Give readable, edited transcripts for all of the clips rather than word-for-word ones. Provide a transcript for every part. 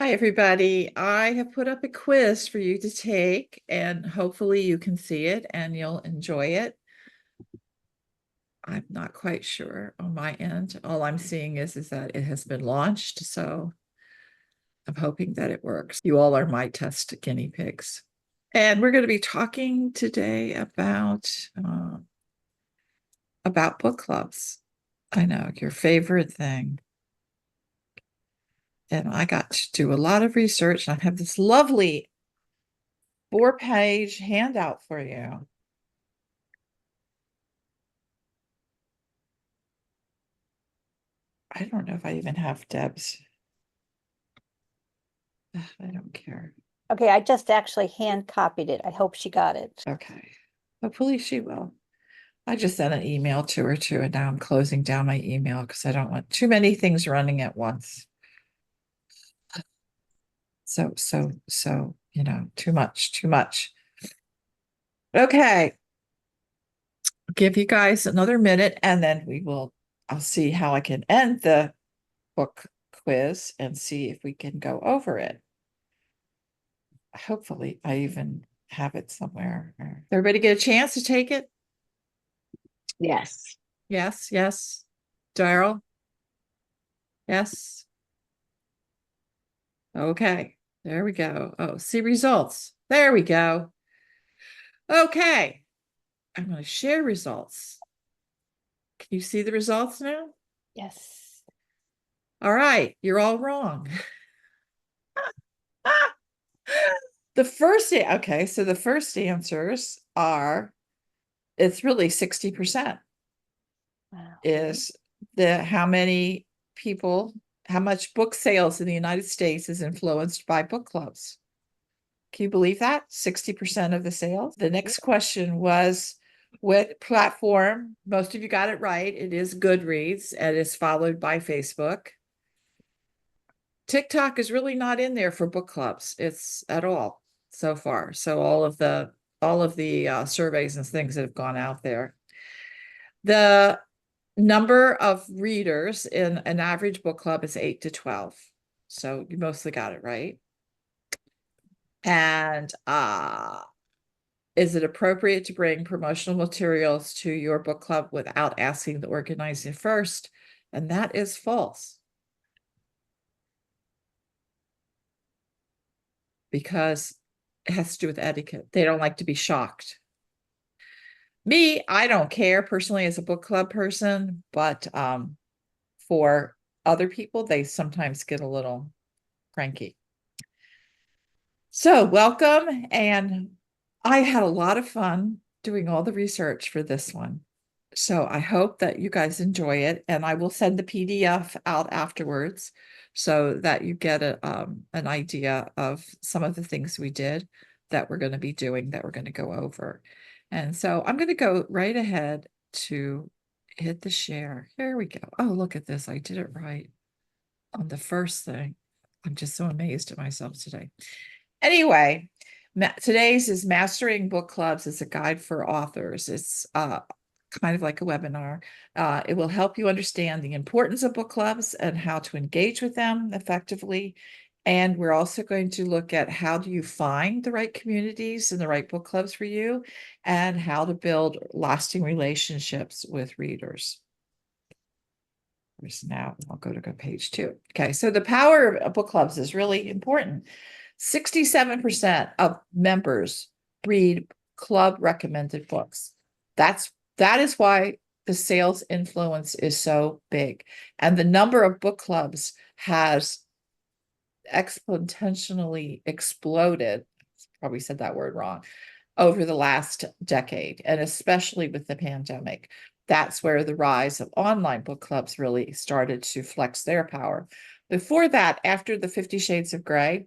Hi, everybody. I have put up a quiz for you to take, and hopefully you can see it and you'll enjoy it. I'm not quite sure on my end. All I'm seeing is that it has been launched, so I'm hoping that it works. You all are my test guinea pigs. And we're going to be talking today about book clubs. I know, your favorite thing. And I got to do a lot of research, and I have this lovely 4-page handout for you. I don't know if I even have Deb's. I don't care. Okay, I just actually hand copied it. I hope she got it. Okay. Hopefully she will. I just sent an email to her too, and now I'm closing down my email because I don't want too many things running at once. So, too much. Okay. I'll give you guys another minute and then I'll see how I can end the book quiz and see if we can go over it. Hopefully I even have it somewhere. Everybody get a chance to take it? Yes. Yes. Daryl? Yes. Okay. There we go. Oh, see results. There we go. Okay. I'm going to share results. Can you see the results now? Yes. All right. You're all wrong. Okay. So the first answers are, it's really 60% Wow. is how much book sales in the United States is influenced by book clubs. Can you believe that? 60% of the sales. The next question was, what platform? Most of you got it right. It is Goodreads and is followed by Facebook. TikTok is really not in there for book clubs. It's at all so far. So all of the surveys and things that have gone out there. The number of readers in an average book club is 8 to 12. So you mostly got it right. And is it appropriate to bring promotional materials to your book club without asking the organizer first? And that is false. Because it has to do with etiquette. They don't like to be shocked. Me, I don't care personally as a book club person, but for other people, they sometimes get a little cranky. So welcome. And I had a lot of fun doing all the research for this one. So I hope that you guys enjoy it, and I will send the PDF out afterwards so that you get an idea of some of the things we did that we're going to be doing, that we're going to go over. And so I'm going to go right ahead to hit the share. Here we go. Oh, look at this. I did it right on the first thing. I'm just so amazed at myself today. Anyway, today's is Mastering Book Clubs. It's a guide for authors. It's kind of like a webinar. It will help you understand the importance of book clubs and how to engage with them effectively. And we're also going to look at how do you find the right communities and the right book clubs for you, and how to build lasting relationships with readers. Now I'll go to page 2. Okay, so the power of book clubs is really important. 67% of members read club recommended books. That is why the sales influence is so big. And the number of book clubs has exponentially exploded. Probably said that word wrong. Over the last decade, and especially with the pandemic. That's where the rise of online book clubs really started to flex their power. Before that, after the 50 Shades of Grey,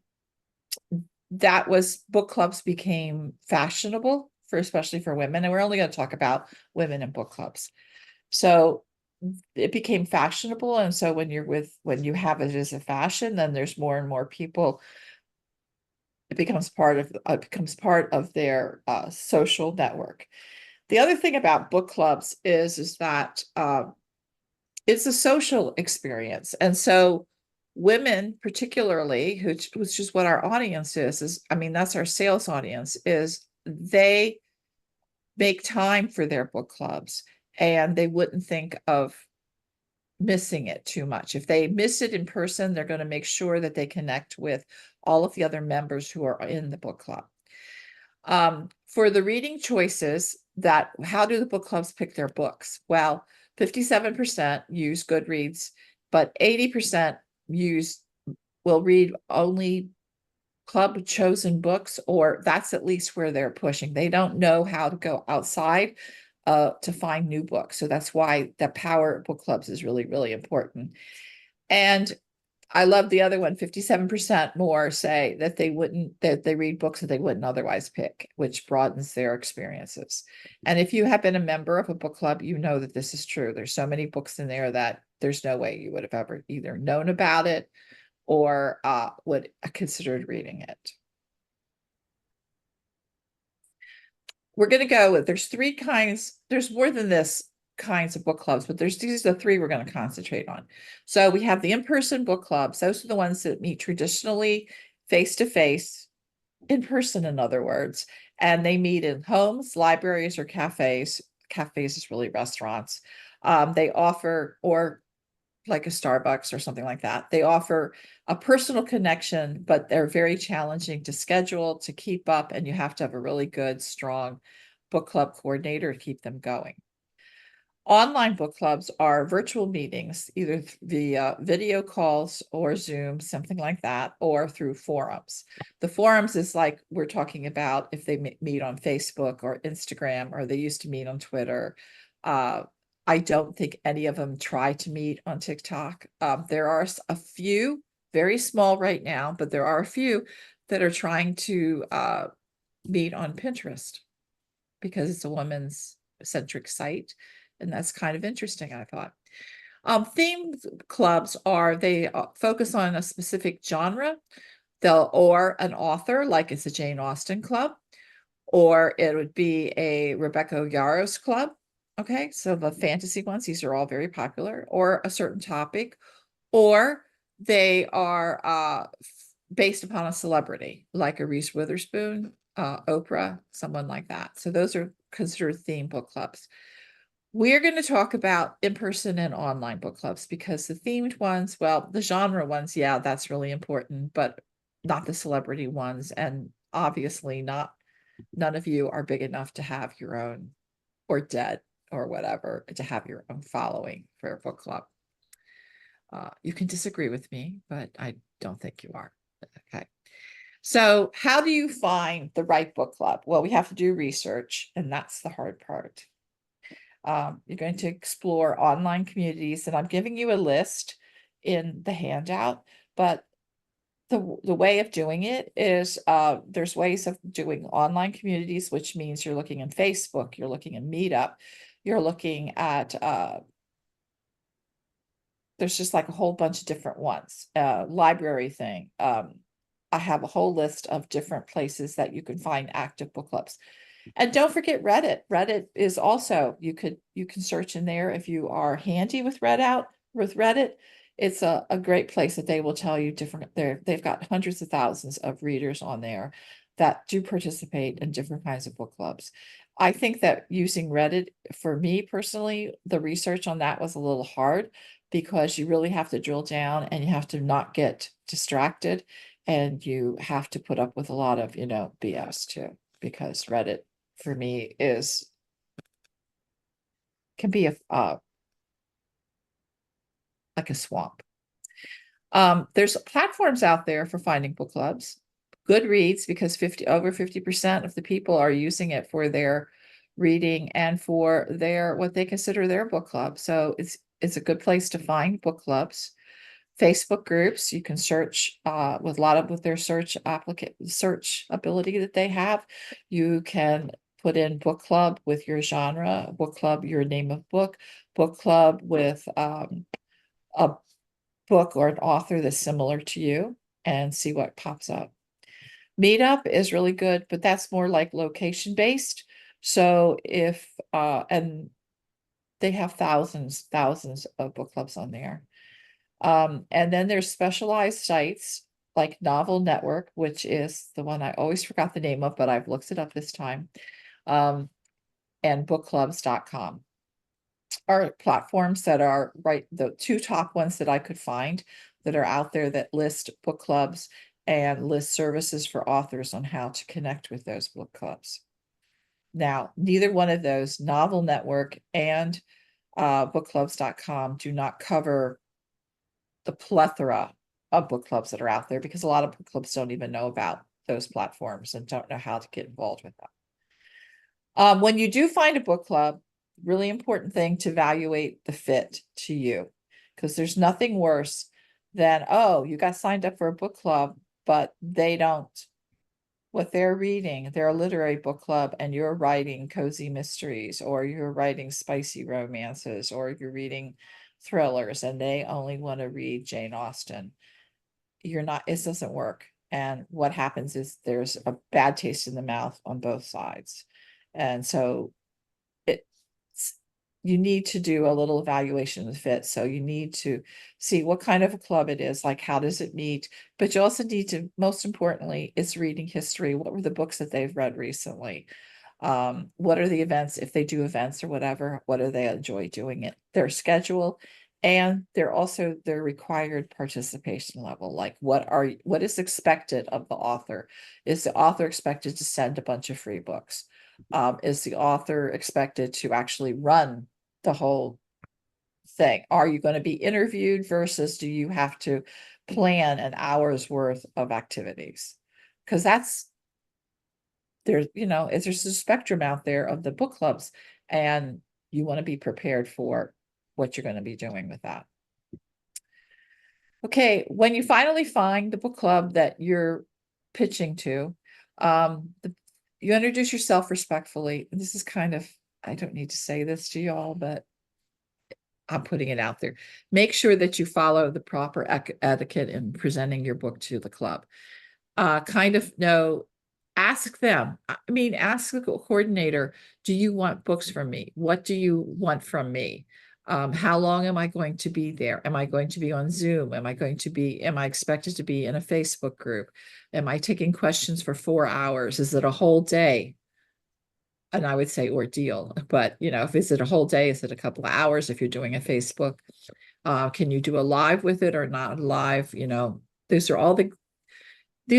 that was book clubs became fashionable especially for women. And we're only going to talk about women in book clubs. So it became fashionable. And so when you have it as a fashion, then there's more and more people. It becomes part of their social network. The other thing about book clubs is that it's a social experience. And so women particularly, which is what our audience is, I mean, that's our sales audience, is they make time for their book clubs and they wouldn't think of missing it too much. If they miss it in person, they're going to make sure that they connect with all of the other members who are in the book club. For the reading choices, that how do the book clubs pick their books? Well, 57% use Goodreads, but 80% will read only club chosen books, or that's at least where they're pushing. They don't know how to go outside to find new books. So that's why the power of book clubs is really, really important. And I love the other one, 57% more say that they read books that they wouldn't otherwise pick, which broadens their experiences. And if you have been a member of a book club, you know that this is true. There's so many books in there that there's no way you would have ever either known about it or would considered reading it. We're going to go with, there's three kinds, there's more than this kinds of book clubs, but these are the three we're going to concentrate on. So we have the in-person book clubs. Those are the ones that meet traditionally face-to-face, in person, in other words, and they meet in homes, libraries, or cafes. Cafes is really restaurants. They offer, or like a Starbucks or something like that. They offer a personal connection, but they're very challenging to schedule, to keep up, and you have to have a really good, strong book club coordinator to keep them going. Online book clubs are virtual meetings, either via video calls or Zoom, something like that, or through forums. The forums is like we're talking about if they meet on Facebook or Instagram, or they used to meet on Twitter. I don't think any of them try to meet on TikTok. There are a few, very small right now, but there are a few that are trying to meet on Pinterest because it's a women's centric site. And that's kind of interesting, I thought. Themed clubs they focus on a specific genre, or an author, like it's a Jane Austen club, or it would be a Rebecca Yarros club. Okay, so the fantasy ones, these are all very popular, or a certain topic, or they are based upon a celebrity, like a Reese Witherspoon, Oprah, someone like that. So those are considered theme book clubs. We're going to talk about in-person and online book clubs because the themed ones, well, the genre ones, yeah, that's really important, but not the celebrity ones. And obviously none of you are big enough to have your own, or dead or whatever, to have your own following for a book club. You can disagree with me, but I don't think you are. Okay. So how do you find the right book club? Well, we have to do research, and that's the hard part. You're going to explore online communities, and I'm giving you a list in the handout, but the way of doing it is there's ways of doing online communities, which means you're looking in Facebook, you're looking in Meetup, you're looking at there's just like a whole bunch of different ones. Library thing. I have a whole list of different places that you can find active book clubs. And don't forget Reddit. Reddit is also, you can search in there if you are handy with Reddit. It's a great place that they will tell you they've got hundreds of thousands of readers on there that do participate in different kinds of book clubs. I think that using Reddit, for me personally, the research on that was a little hard because you really have to drill down and you have to not get distracted, and you have to put up with a lot of, BS too, because Reddit for me can be like a swamp. There's platforms out there for finding book clubs. Goodreads, because over 50% of the people are using it for their reading and for what they consider their book club. So it's a good place to find book clubs. Facebook groups, you can search with their search ability that they have. You can put in book club with your genre, book club, your name of book club with a book or an author that's similar to you, and see what pops up. Meetup is really good, but that's more like location based. So and they have thousands of book clubs on there. And then there's specialized sites like Novel Network, which is the one I always forgot the name of, but I've looked it up this time. And bookclubs.com are platforms that are the two top ones that I could find that are out there that list book clubs and list services for authors on how to connect with those book clubs. Now, neither one of those, Novel Network and bookclubs.com, do not cover the plethora of book clubs that are out there, because a lot of book clubs don't even know about those platforms and don't know how to get involved with them. When you do find a book club, really important thing to evaluate the fit to you, because there's nothing worse than, oh, you got signed up for a book club, but they don't, what they're reading, they're a literary book club, and you're writing cozy mysteries, or you're writing spicy romances, or you're reading thrillers, and they only want to read Jane Austen. You're not, it doesn't work. And what happens is there's a bad taste in the mouth on both sides. And so you need to do a little evaluation of the fit. So you need to see what kind of a club it is, like how does it meet, but you also need to, most importantly, it's reading history. What were the books that they've read recently? What are the events, if they do events or whatever, what do they enjoy doing it, their schedule, and they're also their required participation level. Like what is expected of the author? Is the author expected to send a bunch of free books? Is the author expected to actually run the whole thing? Are you going to be interviewed versus do you have to plan an hour's worth of activities? Because there's a spectrum out there of the book clubs, and you want to be prepared for what you're going to be doing with that. Okay, when you finally find the book club that you're pitching to, you introduce yourself respectfully. This is kind of, I don't need to say this to y'all, but I'm putting it out there. Make sure that you follow the proper etiquette in presenting your book to the club. Ask them. I mean, ask the coordinator, do you want books from me? What do you want from me? How long am I going to be there? Am I going to be on Zoom? Am I expected to be in a Facebook group? Am I taking questions for 4 hours? Is it a whole day? And I would say ordeal, but if is it a whole day, is it a couple of hours? If you're doing a Facebook, can you do a live with it or not live? These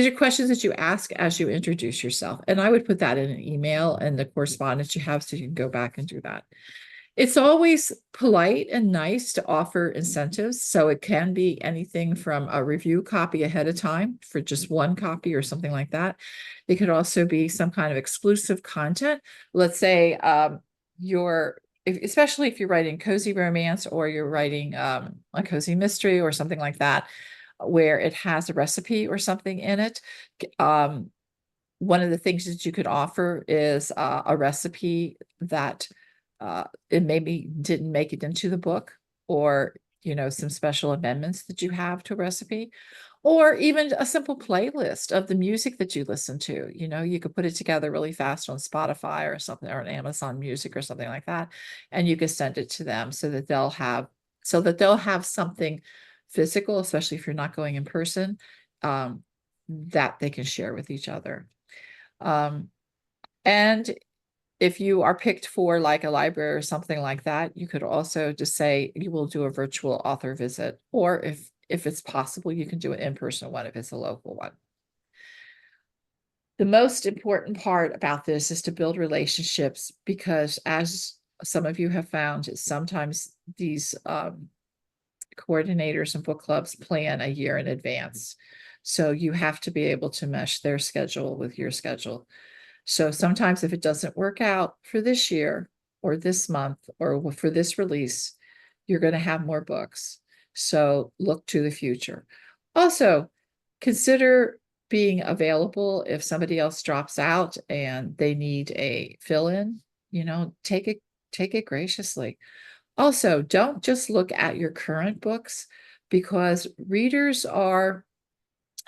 are questions that you ask as you introduce yourself. And I would put that in an email and the correspondence you have so you can go back and do that. It's always polite and nice to offer incentives. So it can be anything from a review copy ahead of time for just one copy or something like that. It could also be some kind of exclusive content. Let's say especially if you're writing cozy romance or you're writing a cozy mystery or something like that, where it has a recipe or something in it. One of the things that you could offer is a recipe that it maybe didn't make it into the book, or some special amendments that you have to a recipe, or even a simple playlist of the music that you listen to. You could put it together really fast on Spotify or something, or on Amazon Music or something like that, and you could send it to them so that they'll have something physical, especially if you're not going in person, that they can share with each other. And if you are picked for like a library or something like that, you could also just say you will do a virtual author visit, or if it's possible, you can do an in-person one if it's a local one. The most important part about this is to build relationships, because as some of you have found, sometimes these coordinators and book clubs plan a year in advance. So you have to be able to mesh their schedule with your schedule. So sometimes if it doesn't work out for this year or this month or for this release, you're going to have more books. So look to the future. Also, consider being available if somebody else drops out and they need a fill-in, take it graciously. Also, don't just look at your current books, because readers are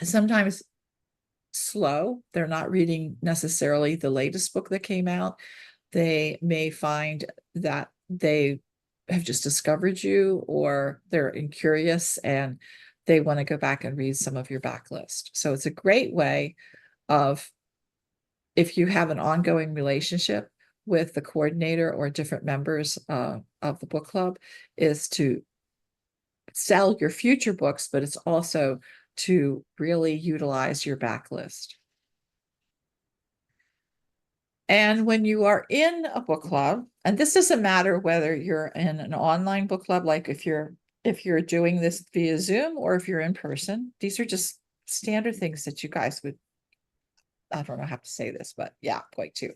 sometimes slow. They're not reading necessarily the latest book that came out. They may find that they have just discovered you, or they're curious and they want to go back and read some of your backlist. So it's a great way of, if you have an ongoing relationship with the coordinator or different members of the book club, is to sell your future books, but it's also to really utilize your backlist. And when you are in a book club, and this doesn't matter whether you're in an online book club, like if you're doing this via Zoom or if you're in person, these are just standard things that you guys would, I don't know how to say this, but yeah, point two.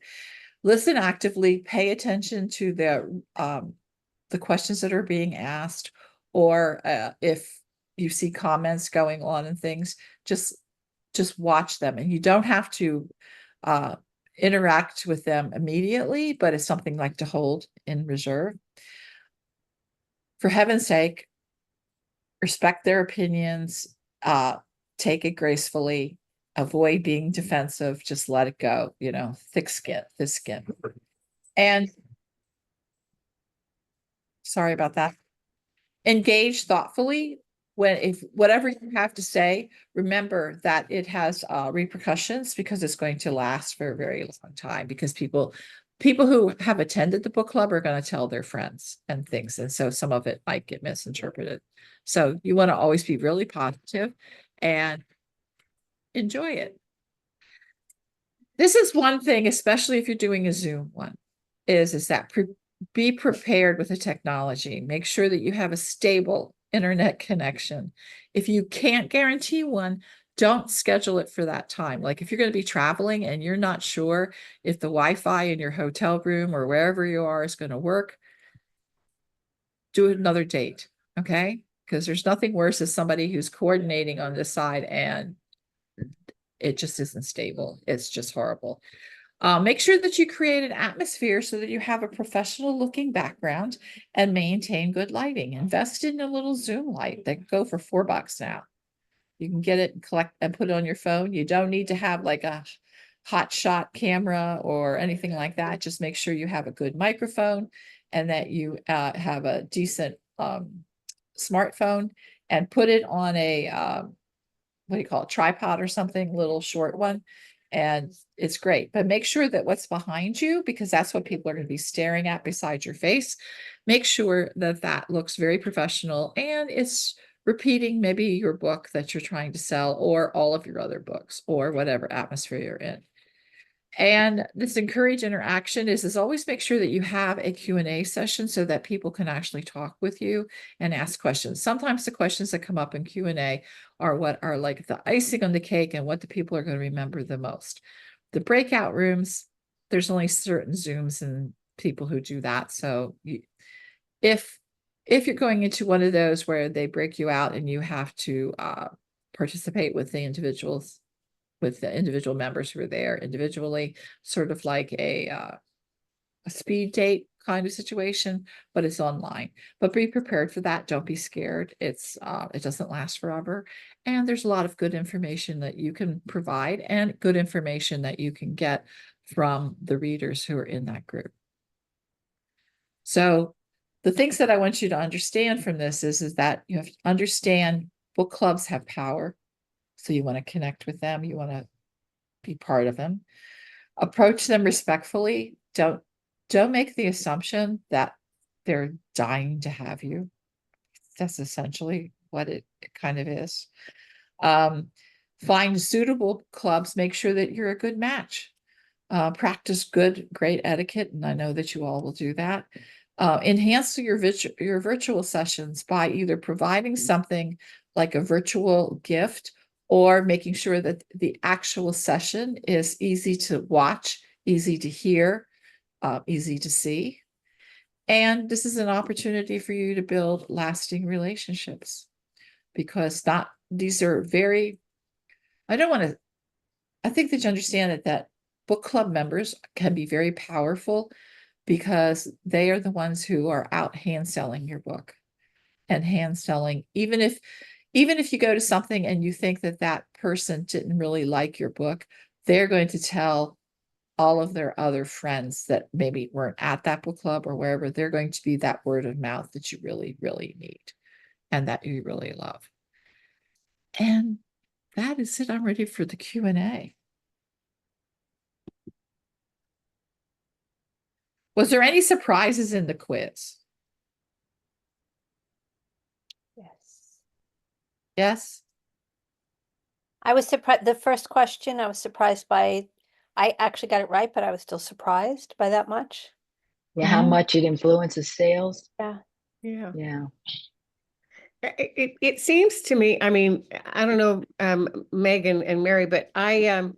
Listen actively, pay attention to the questions that are being asked, or if you see comments going on and things, just watch them. And you don't have to interact with them immediately, but it's something like to hold in reserve. For heaven's sake, respect their opinions, take it gracefully, avoid being defensive, just let it go, thick skin. And sorry about that. Engage thoughtfully. If whatever you have to say, remember that it has repercussions, because it's going to last for a very long time, because people who have attended the book club are going to tell their friends and things, and so some of it might get misinterpreted. So you want to always be really positive and enjoy it. This is one thing, especially if you're doing a Zoom one, is that be prepared with the technology. Make sure that you have a stable internet connection. If you can't guarantee one, don't schedule it for that time. Like if you're going to be traveling and you're not sure if the Wi-Fi in your hotel room or wherever you are is going to work, do another date, okay? Because there's nothing worse as somebody who's coordinating on this side and it just isn't stable. It's just horrible. Make sure that you create an atmosphere so that you have a professional looking background and maintain good lighting. Invest in a little Zoom light that can go for $4 now. You can get it and collect and put it on your phone. You don't need to have like a hot shot camera or anything like that. Just make sure you have a good microphone and that you have a decent smartphone, and put it on a what do you call it, tripod or something, little short one, and it's great. But make sure that what's behind you, because that's what people are going to be staring at beside your face, make sure that that looks very professional and it's repeating maybe your book that you're trying to sell, or all of your other books, or whatever atmosphere you're in. And this encourage interaction is always make sure that you have a Q&A session so that people can actually talk with you and ask questions. Sometimes the questions that come up in Q&A are what are like the icing on the cake and what the people are going to remember the most. The breakout rooms, there's only certain Zooms and people who do that. So if you're going into one of those where they break you out and you have to participate with the individuals, with the individual members who are there individually, sort of like a speed date kind of situation, but it's online. But be prepared for that. Don't be scared. It doesn't last forever. And there's a lot of good information that you can provide and good information that you can get from the readers who are in that group. So the things that I want you to understand from this is that you have to understand book clubs have power. So you want to connect with them. You want to be part of them. Approach them respectfully. Don't make the assumption that they're dying to have you. That's essentially what it kind of is. Find suitable clubs. Make sure that you're a good match. Practice great etiquette, and I know that you all will do that. Enhance your virtual sessions by either providing something like a virtual gift, or making sure that the actual session is easy to watch, easy to hear, easy to see. And this is an opportunity for you to build lasting relationships, because these are very, I think that you understand that book club members can be very powerful, because they are the ones who are out hand selling your book, and hand selling, even if you go to something and you think that person didn't really like your book, they're going to tell all of their other friends that maybe weren't at that book club or wherever, they're going to be that word of mouth that you really, really need and that you really love. And that is it. I'm ready for the Q&A. Was there any surprises in the quiz? Yes. Yes? I was surprised, the first question, I was surprised by, I actually got it right, but I was still surprised by that much. Yeah, how Mhm. much it influences sales. Yeah. Yeah. Yeah. It seems to me, I mean, I don't know, Megan and Mary, but I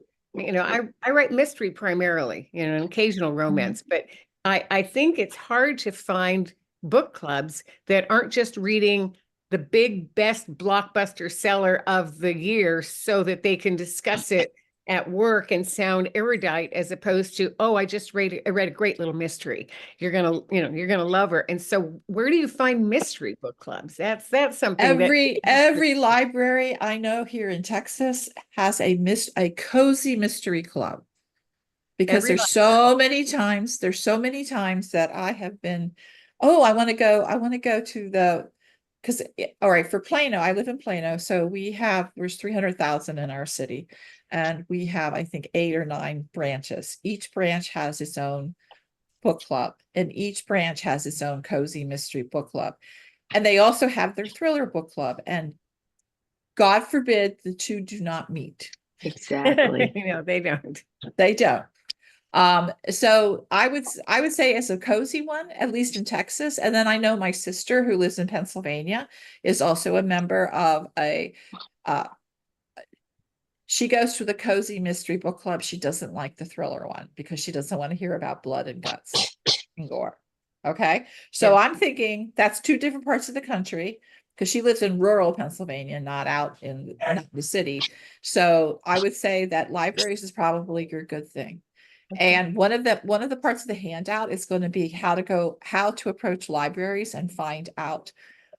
write mystery primarily, an occasional romance, but I think it's hard to find book clubs that aren't just reading the big best blockbuster seller of the year so that they can discuss it at work and sound erudite, as opposed to, oh, I read a great little mystery. You're gonna love her. And so where do you find mystery book clubs? That's something that Every library I know here in Texas has a cozy mystery club. Because Every there's so many times that I have been, oh, I want to go to the, because all right, for Plano, I live in Plano, so there's 300,000 in our city, and we have, I think, 8 or 9 branches. Each branch has its own book club, and each branch has its own cozy mystery book club. And they also have their thriller book club, and God forbid the two do not meet. Exactly. they don't. They don't. So I would say it's a cozy one, at least in Texas. And then I know my sister who lives in Pennsylvania is also a member of she goes to the cozy mystery book club. She doesn't like the thriller one because she doesn't want to hear about blood and guts and gore. Okay. So Yeah. I'm thinking that's 2 different parts of the country because she lives in rural Pennsylvania, not out in the city. So I would say that libraries is probably your good thing. And one of the parts of the handout is going to be how to approach libraries and find out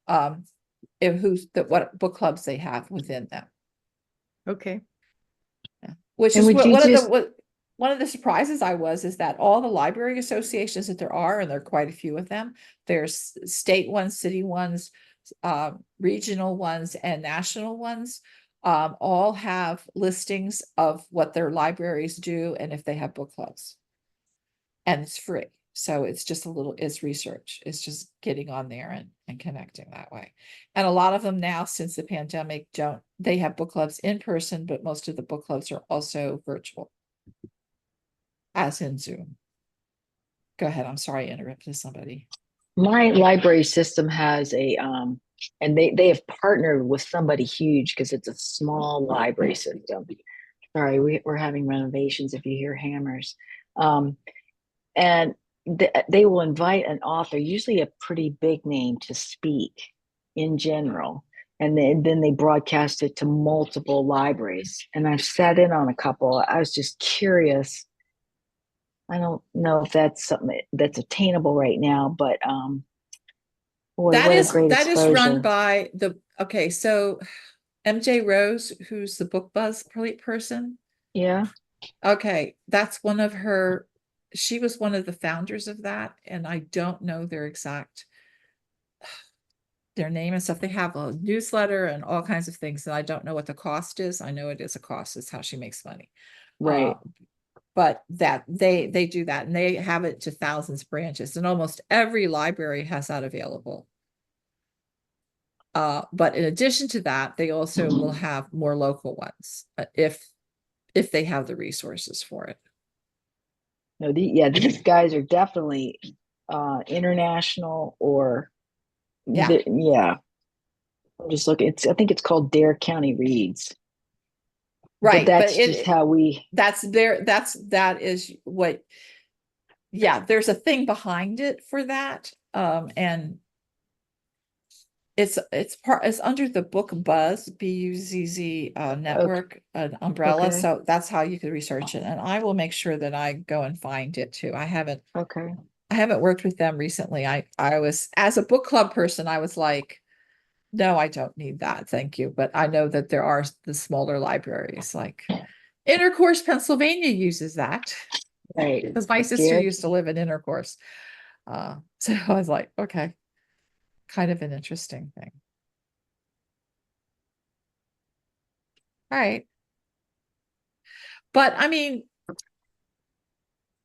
what book clubs they have within them. Okay. Which And is would you just- one of the surprises is that all the library associations that there are, and there are quite a few of them, there's state ones, city ones, regional ones, and national ones, all have listings of what their libraries do and if they have book clubs. And it's free. So it's research. It's just getting on there and connecting that way. And a lot of them now, since the pandemic, they have book clubs in person, but most of the book clubs are also virtual, as in Zoom. Go ahead. I'm sorry I interrupted somebody. My library system has and they have partnered with somebody huge because it's a small library system. Sorry, we're having renovations if you hear hammers. And they will invite an author, usually a pretty big name, to speak in general. And then they broadcast it to multiple libraries. And I've sat in on a couple. I was just curious. I don't know if that's something that's attainable right now, but boy, That what a is great run exposure. by so MJ Rose, who's the Book Buzz person. Yeah. Okay, that's she was one of the founders of that, and I don't know their name and stuff. They have a newsletter and all kinds of things, and I don't know what the cost is. I know it is a cost. It's how she makes money. Right. But that they do that, and they have it to thousands of branches, and almost every library has that available. But in addition to that, they also will have more local ones if they have the resources for it. No, these guys are definitely international or Yeah. yeah. I'm just looking. I think it's called Dare County Reads. Right, But that's just how we. that is what. Yeah, there's a thing behind it for that, and it's under the Book Buzz BUZZ network, an umbrella. Okay. So that's how you could research it, and I will make sure that I go and find it too. I haven't worked with them recently. I was, as a book club person, I was like, no, I don't need that, thank you. But I know that there are the smaller libraries, like Intercourse Pennsylvania uses that. Right. Because my sister Scared? used to live in Intercourse. So I was like, okay, kind of an interesting thing. All right. But I mean,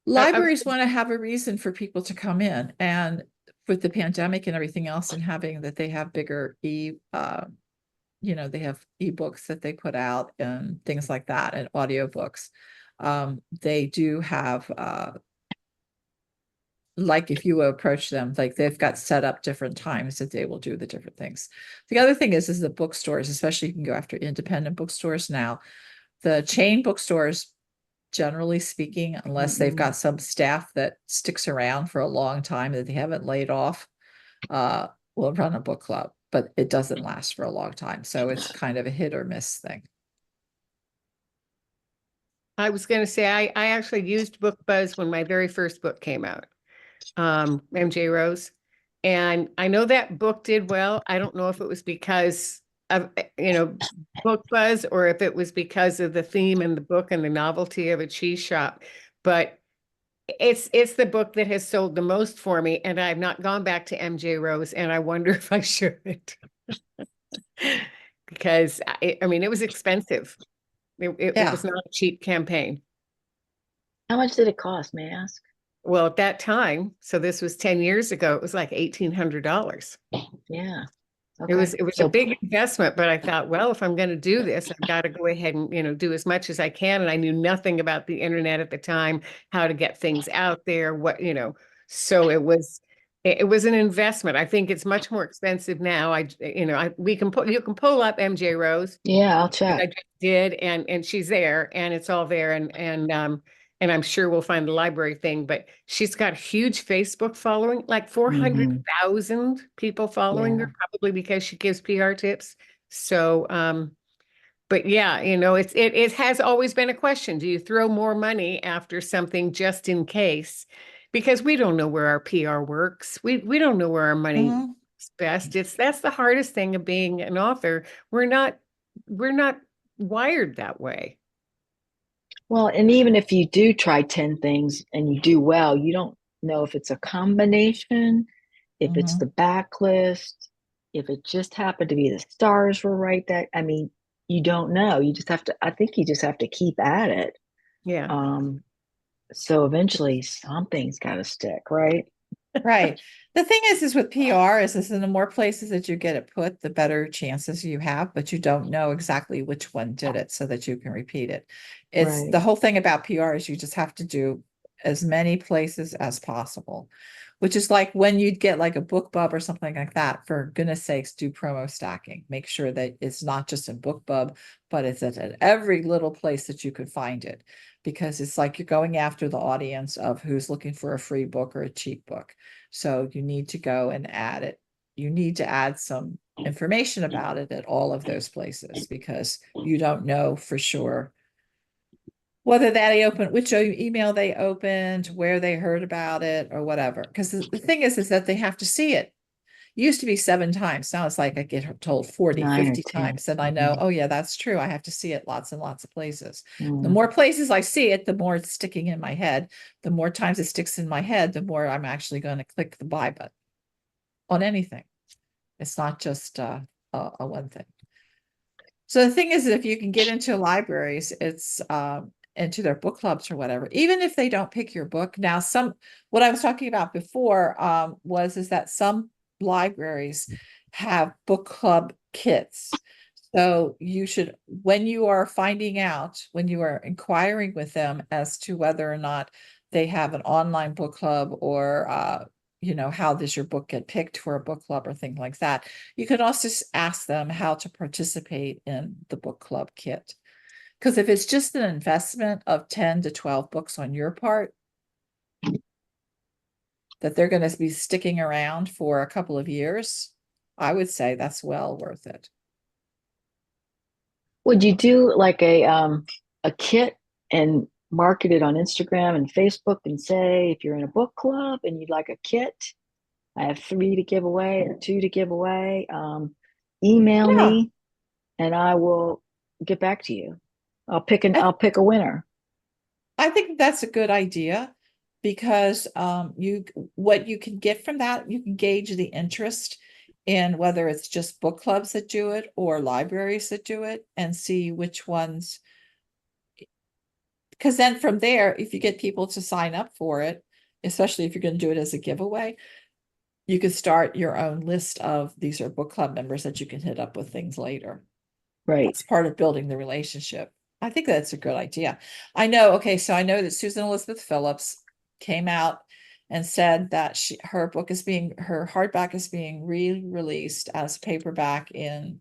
libraries want to have a reason for people to come in, and with the pandemic and everything else, and having that they have bigger they have ebooks that they put out and things like that, and audiobooks. They do have like if you approach them, like they've got set up different times that they will do the different things. The other thing is the bookstores, especially you can go after independent bookstores now. The chain bookstores, generally speaking, unless they've got some staff that sticks around for a long time that they haven't laid off, will run a book club, but it doesn't last for a long time. So it's kind of a hit or miss thing. I was going to say, I actually used BookBuzz when my very first book came out, MJ Rose. And I know that book did well. I don't know if it was because of, BookBuzz, or if it was because of the theme in the book and the novelty of a cheese shop. But it's the book that has sold the most for me, and I've not gone back to MJ Rose, and I wonder if I should. Because I mean, it was expensive. It Yeah. was not a cheap campaign. How much did it cost, may I ask? Well, at that time, so this was 10 years ago, it was like $1,800. Yeah. It was Okay. a So big investment, but I thought, well, if I'm going to do this, I've got to go ahead and, do as much as I can. And I knew nothing about the internet at the time, how to get things out there, so it was an investment. I think it's much more expensive now. You can pull up MJ Rose. yeah, I'll I check. just did, and she's there, and it's all there, and I'm sure we'll find the library thing. But she's got a huge Facebook following, like 400,000 people following Yeah. her, probably because she gives PR tips. So, but yeah, it has always been a question: do you throw more money after something just in case? Because we don't know where our PR works. We don't know where our money Mhm. is best. That's the hardest thing of being an author. We're not wired that way. Well, and even if you do try 10 things and you do well, you don't know if it's a combination, if it's the backlist, if it just happened to be the stars were right that I mean, you don't know. You just have to I think you just have to keep at it. Yeah. So eventually something's got to stick, right? Right. The thing is with PR is in the more places that you get it put, the better chances you have, but you don't know exactly which one did it so that you can repeat it. It's Right. the whole thing about PR is you just have to do as many places as possible, which is like when you'd get like a BookBub or something like that, for goodness sakes, do promo stacking. Make sure that it's not just in BookBub, but it's at every little place that you could find it, because it's like you're going after the audience of who's looking for a free book or a cheap book. So you need to go and add it. You need to add some information about it at all of those places, because you don't know for sure whether they opened, which email they opened, where they heard about it, or whatever. Because the thing is that they have to see it. It used to be 7 times. Now it's like I get told 40, 9 or 50 10. times. And I know, oh yeah, that's true. I have to see it lots and lots of places. The Mm. more places I see it, the more it's sticking in my head. The more times it sticks in my head, the more I'm actually going to click the buy button on anything. It's not just a one thing. So the thing is, if you can get into libraries, it's into their book clubs or whatever, even if they don't pick your book. Now, what I was talking about before is that some libraries have book club kits. So you should, when you are finding out, when you are inquiring with them as to whether or not they have an online book club, or how does your book get picked for a book club or thing like that, you can also ask them how to participate in the book club kit. Because if it's just an investment of 10 to 12 books on your part, that they're going to be sticking around for a couple of years, I would say that's well worth it. Would you do like a kit and market it on Instagram and Facebook and say if you're in a book club and you'd like a kit, I have 3 to give away or 2 to give away. Email Yeah. me and I will get back to you. I'll pick a winner. I think that's a good idea because what you can get from that, you can gauge the interest in whether it's just book clubs that do it or libraries that do it and see which ones. Because then from there, if you get people to sign up for it, especially if you're going to do it as a giveaway, you could start your own list of these are book club members that you can hit up with things later. Right. It's part of building the relationship. I think that's a good idea. I know, okay, so I know that Susan Elizabeth Phillips came out and said that her hardback is being re-released as paperback in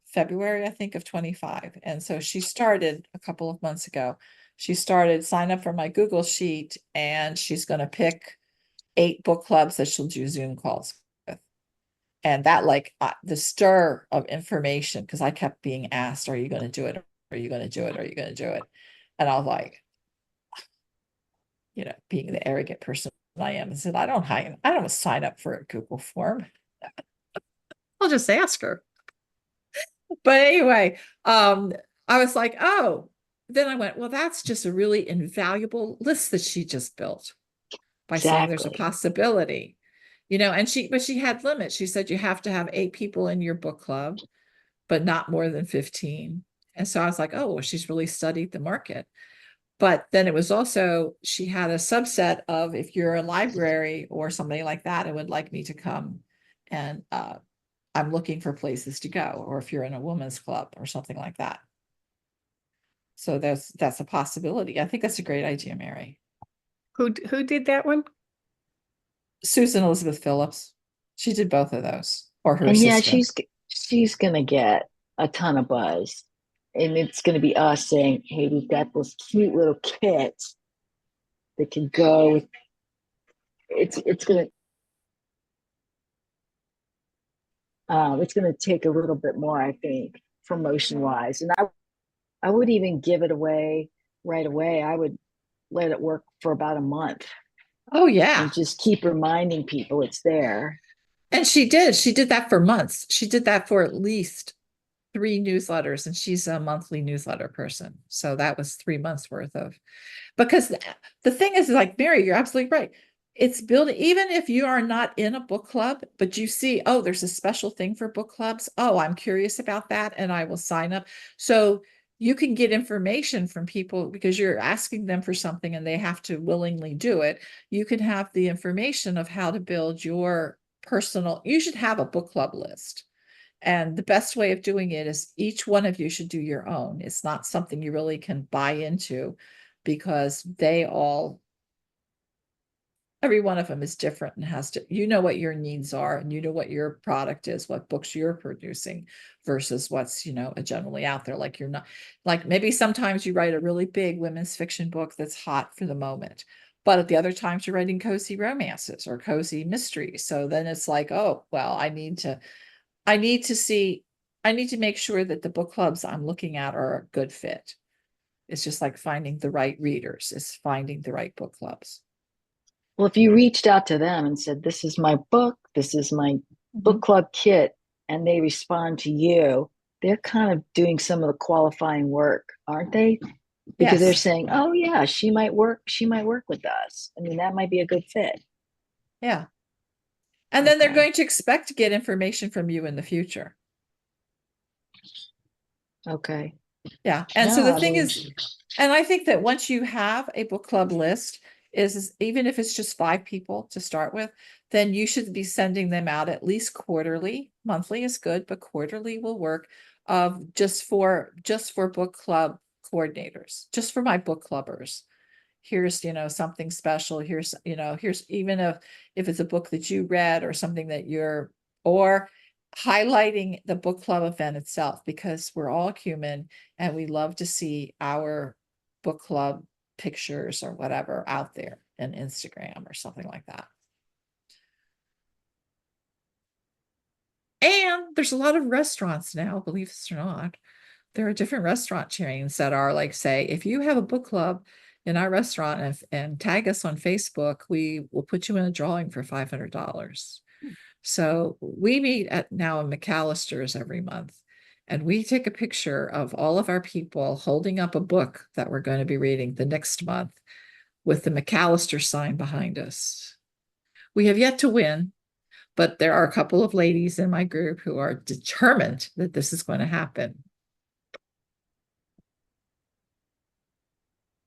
February, I think, of 25. And so she started a couple of months ago. She started sign up for my Google Sheet, and she's going to pick 8 book clubs that she'll do Zoom calls with. And that the stir of information, because I kept being asked, are you going to do it? Are you going to do it? Are you going to do it? And I was like, being the arrogant person I am, and said, I don't sign up for a Google form. I'll just ask her. But anyway, I was like, oh, then I went, well, that's just a really invaluable list that she just built by saying there's a Exactly. possibility, and she had limits. She said you have to have 8 people in your book club, but not more than 15. And so I was like, oh, well, she's really studied the market. But then it was also, she had a subset of if you're a library or somebody like that and would like me to come and I'm looking for places to go, or if you're in a women's club or something like that. So that's a possibility. I think that's a great idea, Mary. Who did that one? Susan Elizabeth Phillips. She did both of those, or her And yeah, assistant. she's gonna get a ton of buzz. And it's gonna be us saying, hey, we've got this cute little kit that can go. It's gonna take a little bit more, I think, promotion wise. And I would even give it away right away. I would let it work for about a month Oh yeah. and just keep reminding people it's there. And she did that for months. She did that for at least 3 newsletters, and she's a monthly newsletter person. So that was 3 months worth of, because the thing is like, Mary, you're absolutely right. It's building, even if you are not in a book club, but you see, oh, there's a special thing for book clubs. Oh, I'm curious about that, and I will sign up. So you can get information from people because you're asking them for something and they have to willingly do it. You can have the information of how to build your you should have a book club list. And the best way of doing it is each one of you should do your own. It's not something you really can buy into because every one of them is different and has to, what your needs are and what your product is, what books you're producing versus what's, generally out there. Like you're not, like maybe sometimes you write a really big women's fiction book that's hot for the moment, but at the other times you're writing cozy romances or cozy mysteries. So then it's like, oh, well, I need to make sure that the book clubs I'm looking at are a good fit. It's just like finding the right readers, it's finding the right book clubs. Well, if you reached out to them and said, this is my book, this is my book club kit, and they respond to you, they're kind of doing some of the qualifying work, aren't they? Because they're saying, oh yeah, she might work with us. I mean, that might be a good fit. Yeah. And then they're going to expect to get information from you in the future. Okay. Yeah. And so the thing is, and I think that once you have a book club list, is even if it's just 5 people to start with, then you should be sending them out at least quarterly. Monthly is good, but quarterly will work, of just for book club coordinators, just for my book clubbers. Here's, something special. Here's even if it's a book that you read or something that or highlighting the book club event itself, because we're all human and we love to see our book club pictures or whatever out there in Instagram or something like that. And there's a lot of restaurants now, believe it or not. There are different restaurant chains that are like, say, if you have a book club in our restaurant and tag us on Facebook, we will put you in a drawing for $500. So we meet now in McAllister's every month. and we take a picture of all of our people holding up a book that we're going to be reading the next month with the McAllister sign behind us. We have yet to win, but there are a couple of ladies in my group who are determined that this is going to happen.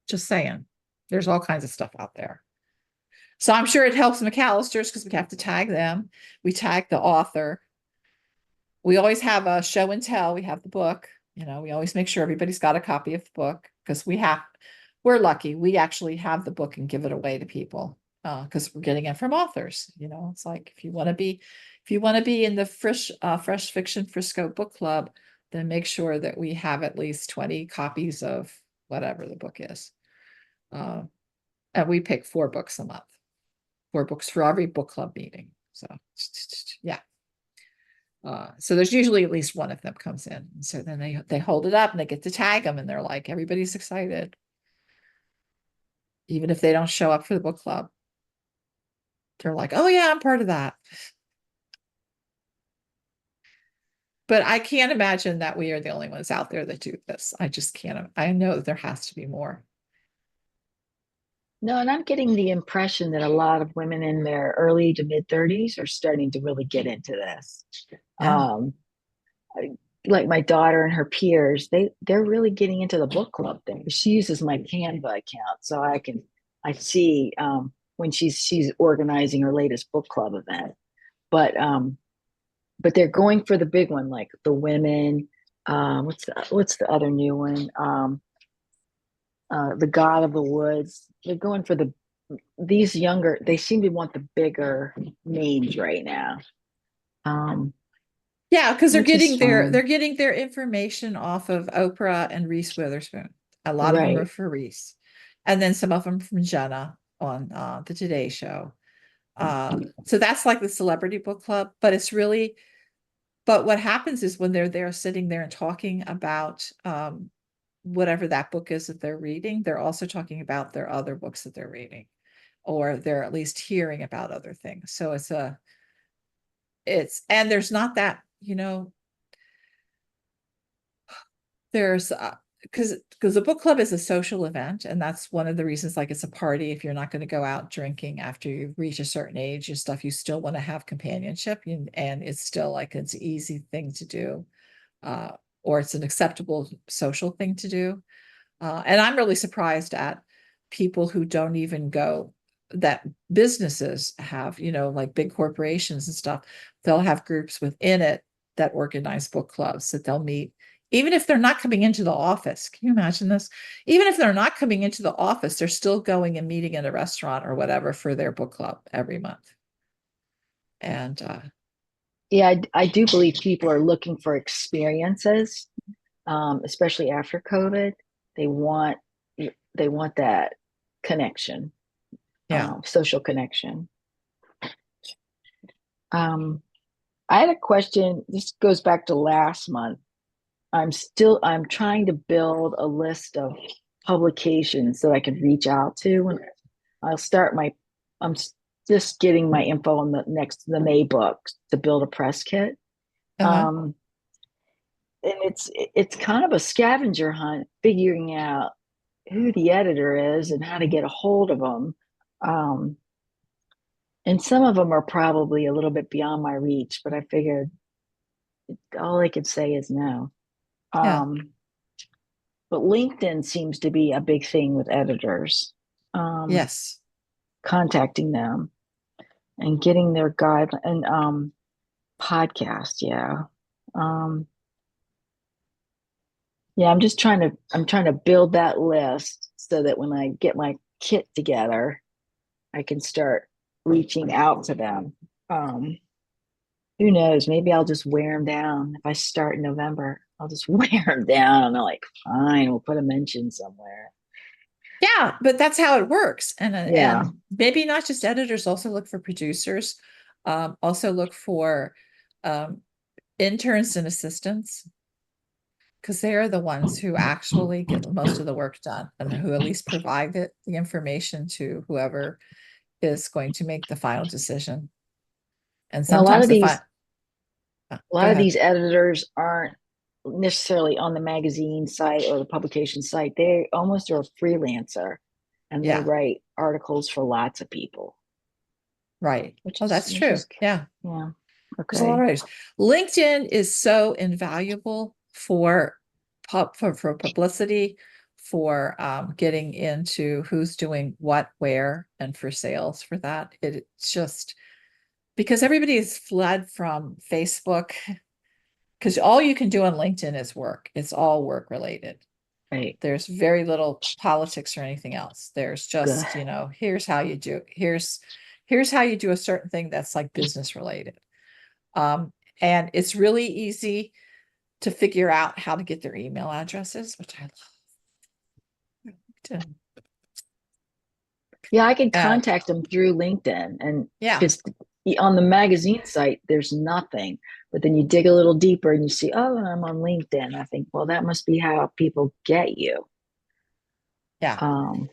Just saying, there's all kinds of stuff out there. So I'm sure it helps McAllister's because we have to tag them. We tag the author. We always have a show and tell. We have the book. We always make sure everybody's got a copy of the book because we're lucky. We actually have the book and give it away to people because we're getting it from authors. It's like if you want to be in the Fresh Fiction Frisco book club, then make sure that we have at least 20 copies of whatever the book is. And we pick 4 books a month, 4 books for every book club meeting. So yeah. So there's usually at least one of them comes in. And so then they hold it up and they get to tag them and they're like, everybody's excited. Even if they don't show up for the book club. They're like, oh yeah, I'm part of that. But I can't imagine that we are the only ones out there that do this. I just can't. I know that there has to be more. No, and I'm getting the impression that a lot of women in their early to mid 30s are starting to really get into this. Yeah. Like my daughter and her peers, they're really getting into the book club thing. She uses my Canva account, so I see when she's organizing her latest book club event. But they're going for the big one, like the women. What's the other new one? The God of the Woods. They're going for these younger. They seem to want the bigger names right now. Yeah, because they're Which is getting their information off of Oprah and Reese Witherspoon. A lot of them are Right. for Reese, and then some of them from Jenna on the Today Show. So that's like the celebrity book club, but what happens is when they're there sitting there and talking about whatever that book is that they're reading, they're also talking about their other books that they're reading, or they're at least hearing about other things. So and there's not that, there's because the book club is a social event, and that's one of the reasons, like it's a party. If you're not going to go out drinking after you reach a certain age and stuff, you still want to have companionship, and it's still like it's an easy thing to do, or it's an acceptable social thing to do. And I'm really surprised at people who don't even go, that businesses have, like big corporations and stuff, they'll have groups within it that organize book clubs that they'll meet. Even if they're not coming into the office, can you imagine this? Even if they're not coming into the office, they're still going and meeting in a restaurant or whatever for their book club every month. And Yeah, I do believe people are looking for experiences, especially after COVID. They want that connection, yeah. social connection. I had a question. This goes back to last month. I'm trying to build a list of publications that I can reach out to. And I'm just getting my info on the May book to build a press kit. And it's kind of a scavenger hunt, figuring out who the editor is and how to get a hold of them. And some of them are probably a little bit beyond my reach, but I figured all I could say is no. Yeah. But LinkedIn seems to be a big thing with editors. Yes. Contacting them and getting their guide and podcast. Yeah. Yeah, I'm trying to build that list so that when I get my kit together, I can start reaching out to them. Who knows? Maybe I'll just wear them down. If I start in November, I'll just wear them down. And they're like, fine, we'll put a mention somewhere. Yeah, but that's how it works. And Yeah. maybe not just editors, also look for producers, also look for interns and assistants, because they are the ones who actually get most of the work done and who at least provide the information to whoever is going to make the final decision. And And a lot sometimes of these go a lot of ahead. these editors aren't necessarily on the magazine site or the publication site. They almost are a freelancer and they Yeah. write articles for lots of people, Right. which Oh, is, that's true. Yeah. yeah. There's a lot of Okay. ways. LinkedIn is so invaluable for for publicity, for getting into who's doing what, where, and for sales for that. It's just because everybody has fled from Facebook, because all you can do on LinkedIn is work. It's all work related. Right. There's very little politics or anything else. There's just, Good. here's how you do, here's how you do a certain thing that's like business related. And it's really easy to figure out how to get their email addresses, which I love. LinkedIn. Yeah, I can And contact them through LinkedIn, and yeah, because on the magazine site there's nothing, but then you dig a little deeper and you see, oh, I'm on LinkedIn. I think, well, that must be how people get you. yeah. Um,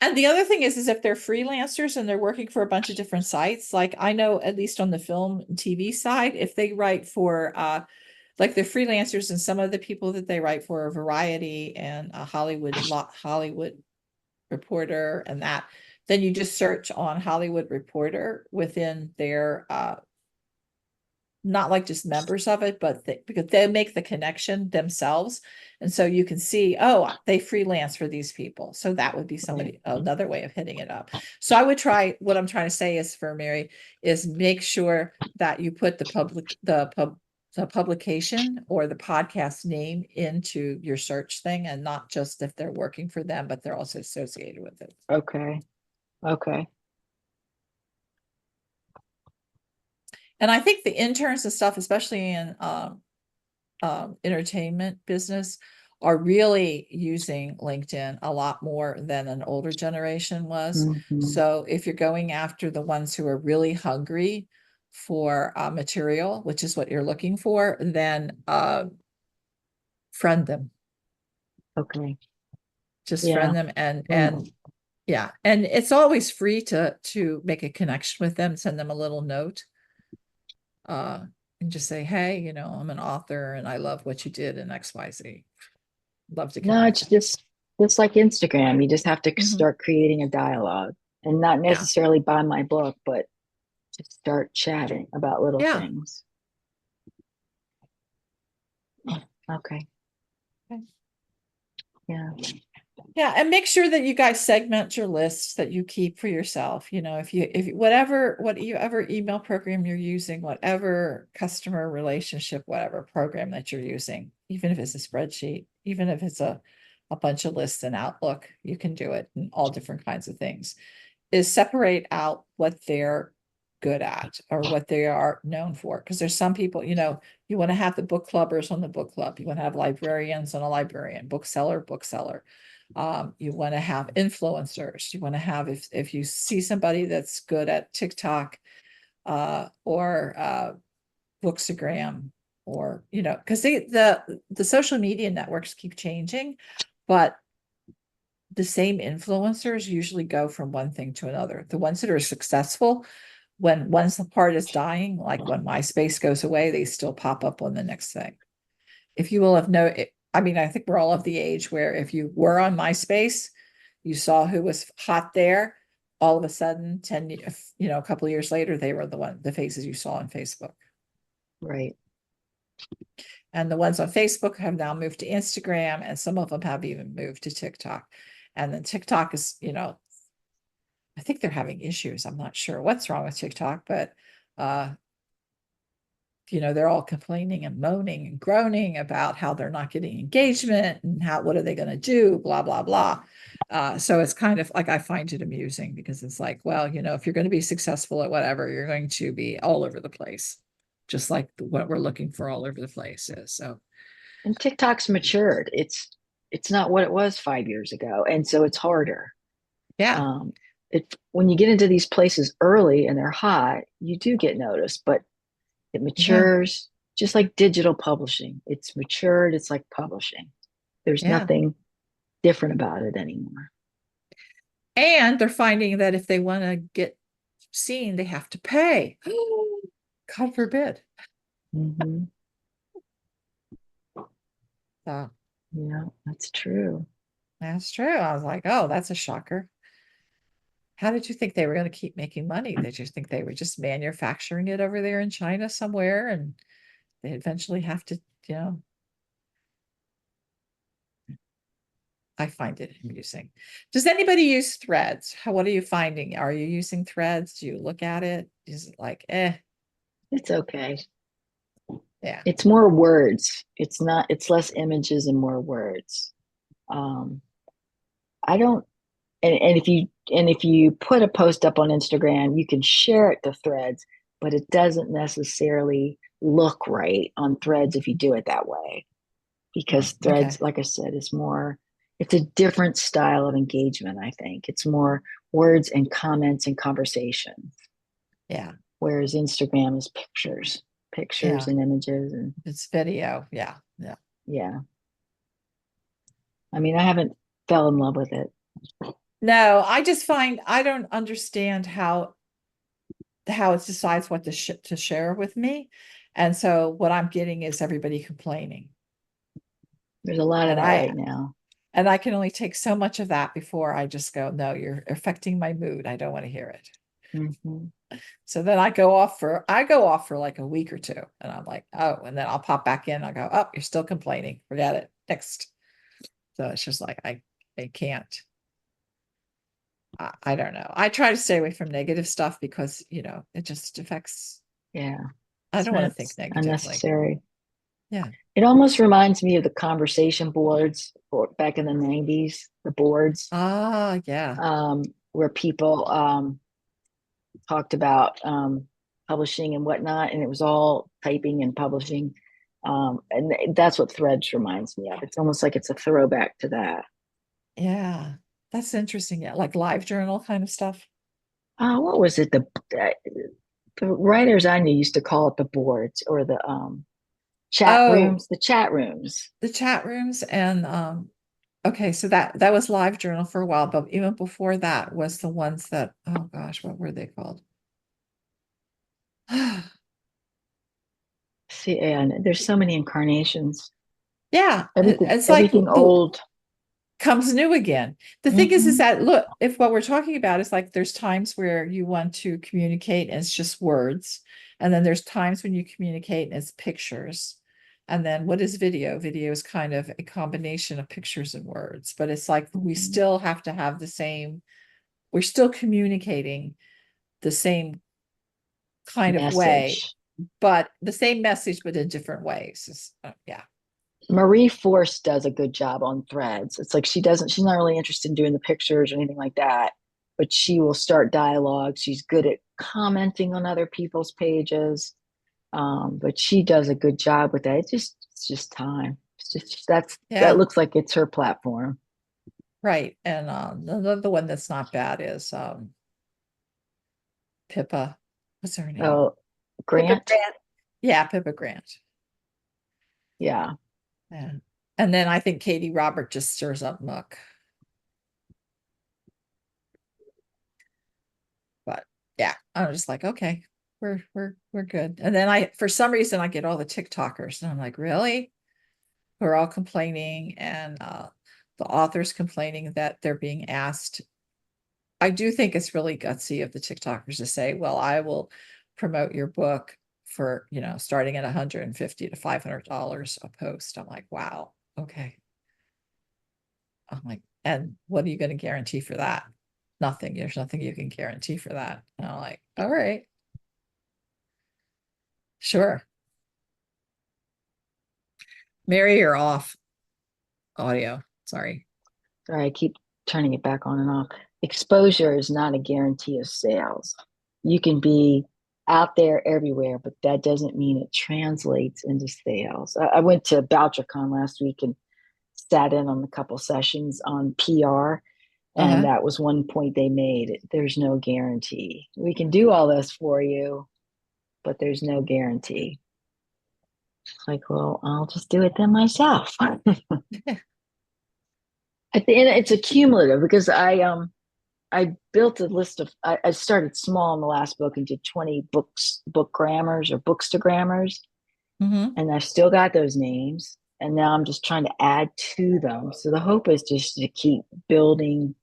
And the other thing is if they're freelancers and they're working for a bunch of different sites, like I know at least on the film and TV side, if they write for like the freelancers and some of the people that they write for are Variety and Hollywood Reporter and that, then you just search on Hollywood Reporter within their not like just members of it, but because they make the connection themselves. And so you can see, oh, they freelance for these people. So that would be somebody, another way of hitting it up. So I would try, what I'm trying to say is for Mary, is make sure that you put the publication or the podcast name into your search thing, and not just if they're working for them, but they're also associated with it. okay. Okay. And I think the interns and stuff, especially in entertainment business, are really using LinkedIn a lot more than an older generation was. Mhm. So if you're going after the ones who are really hungry for material, which is what you're looking for, then friend them. Okay. Just Yeah. friend them, and yeah, and it's always free to make a connection with them, send them a little note. And just say, hey, I'm an author and I love what you did in XYZ. Love to No, it's connect. just like Instagram. You just have to Mhm. start creating a dialogue, and not Yeah. necessarily buy my book, but just start chatting about little Yeah. things. Okay. Okay. Yeah. Yeah, and make sure that you guys segment your lists that you keep for yourself. If whatever email program you're using, whatever customer relationship, whatever program that you're using, even if it's a spreadsheet, even if it's a bunch of lists in Outlook, you can do it in all different kinds of things, is separate out what they're good at or what they are known for. Because there's some people, you want to have the book clubbers on the book club, you want to have librarians on a librarian, bookseller. You want to have influencers. You want to have, if you see somebody that's good at TikTok or Bookstagram, or because the social media networks keep changing, but the same influencers usually go from one thing to another. The ones that are successful, when once the part is dying, like when MySpace goes away, they still pop up on the next thing. If you will have I mean, I think we're all of the age where if you were on MySpace, you saw who was hot there. All of a sudden, a couple of years later, they were the faces you saw on Facebook. Right. And the ones on Facebook have now moved to Instagram, and some of them have even moved to TikTok. And then TikTok is, I think they're having issues. I'm not sure what's wrong with TikTok, but they're all complaining and moaning and groaning about how they're not getting engagement and what are they going to do, blah, blah, blah. So it's kind of like, I find it amusing because it's like, well, if you're going to be successful at whatever, you're going to be all over the place, just like what we're looking for all over the place is. So, And TikTok's matured. It's not what it was 5 years ago, and so it's harder. yeah. When you get into these places early and they're hot, you do get noticed, but it matures just like digital publishing. It's matured. It's like publishing. There's Yeah. nothing different about it anymore. And they're finding that if they want to get seen, they have to pay. God forbid. Mhm. So Yeah, that's true. that's true. I was like, oh, that's a shocker. How did you think they were going to keep making money? Did you think they were just manufacturing it over there in China somewhere and they eventually have to, you know, I find it amusing. Does anybody use Threads? What are you finding? Are you using Threads? Do you look at it? Is it like, It's okay. yeah, It's more words. It's less images and more words. Um, I don't, and if you put a post up on Instagram, you can share it to Threads, but it doesn't necessarily look right on Threads if you do it that way. Because Threads, okay, like I said, it's a different style of engagement, I think. It's more words and comments and conversation, yeah, whereas Instagram is pictures yeah. and images and It's video. Yeah, yeah. yeah. I mean, I haven't fell in love with it. No, I just find I don't understand how it decides what to share with me. And so what I'm getting is everybody complaining. There's a lot of And that I right now. and I can only take so much of that before I just go, no, you're affecting my mood. I don't want to hear it. Mhm. So then I go off for like a week or two and I'm like, oh, and then I'll pop back in. I'll go, oh, you're still complaining. Forget it. Next. So it's just like I can't. I don't know. I try to stay away from negative stuff because, it just affects, Yeah, I don't want to think it's negatively. unnecessary. Yeah. It almost reminds me of the conversation boards back in the 90s, the boards, Ah, yeah. where people talked about publishing and whatnot, and it was all typing and publishing. And that's what Threads reminds me of. It's almost like it's a throwback to that. Yeah. That's interesting. Yeah. Like live journal kind of stuff. What was it? The writers I knew used to call it the boards or the chat Oh, rooms, the chat rooms. the chat rooms and okay, so that was live journal for a while, but even before that was the ones that, oh gosh, what were they called? See, and there's so many incarnations. Yeah, Everything, it's like everything the old. comes new again. The thing is Hmm. that look, if what we're talking about is like there's times where you want to communicate and it's just words, and then there's times when you communicate and it's pictures. And then what is video? Video is kind of a combination of pictures and words, but it's like we still have to have we're still communicating the same kind of way, Message. but the same message, but in different ways. Yeah. Marie Force does a good job on Threads. It's like she's not really interested in doing the pictures or anything like that, but she will start dialogue. She's good at commenting on other people's pages. But she does a good job with that. It's just time. It's just that Yeah. looks like it's her platform. Right. And the one that's not bad is Pippa. What's her name? Oh, Pippa Grant. Grant. Yeah, Pippa Grant. Yeah. Yeah. And then I think Katie Robert just stirs up muck. But yeah, I'm just like, okay, we're good. And then for some reason I get all the TikTokers and I'm like, really? Who are all complaining and the authors complaining that they're being asked. I do think it's really gutsy of the TikTokers to say, well, I will promote your book for, starting at $150 to $500 a post. I'm like, wow, okay. I'm like, and what are you going to guarantee for that? Nothing. There's nothing you can guarantee for that. And I'm like, all right, sure. Mary, you're off audio. Sorry. Sorry, I keep turning it back on and off. Exposure is not a guarantee of sales. You can be out there everywhere, but that doesn't mean it translates into sales. I went to BoucherCon last week and sat in on a couple sessions on PR, and Uh-huh. that was one point they made. There's no guarantee. We can do all this for you, but there's no guarantee. It's like, well, I'll just do it then myself. At the end, it's a cumulative because I built a list of I started small in the last book and did 20 book grammars or bookstagrammers, Hmm. and I've still got those names. and now I'm just trying to add to them. So the hope is just to keep building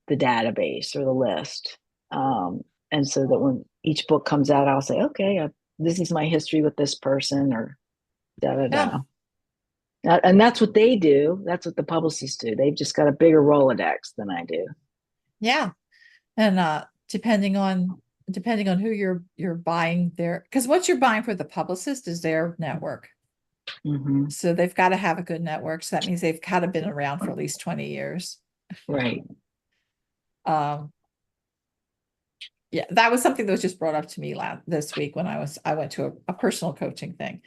the database or the list. And so that when each book comes out, I'll say, okay, this is my history with this person, or da da Yeah. da. And that's what they do. That's what the publicists do. They've just got a bigger Rolodex than I do. Yeah. And depending on who you're buying their, because what you're buying for the publicist is their network. Hmm. So they've got to have a good network. So that means they've kind of been around for at least 20 years. Right. Yeah, that was something that was just brought up to me this week when I went to a personal coaching thing.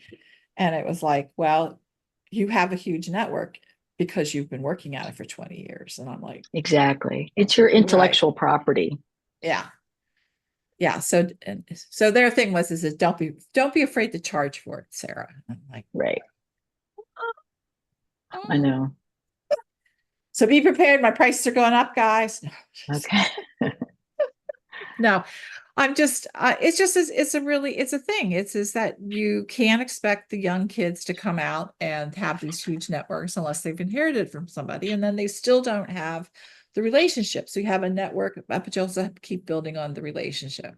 And it was like, well, you have a huge network because you've been working at it for 20 years. And I'm like, Exactly. It's your intellectual property. yeah. Yeah. So their thing was, is that don't be afraid to charge for it, Sarah. I'm like, Right. "Oh." I know. So be prepared. My prices are going up, guys. Okay. No, I'm just, it's just, it's a thing. Is that you can't expect the young kids to come out and have these huge networks unless they've inherited from somebody, and then they still don't have the relationship. So you have a network, but you also have to keep building on the relationship.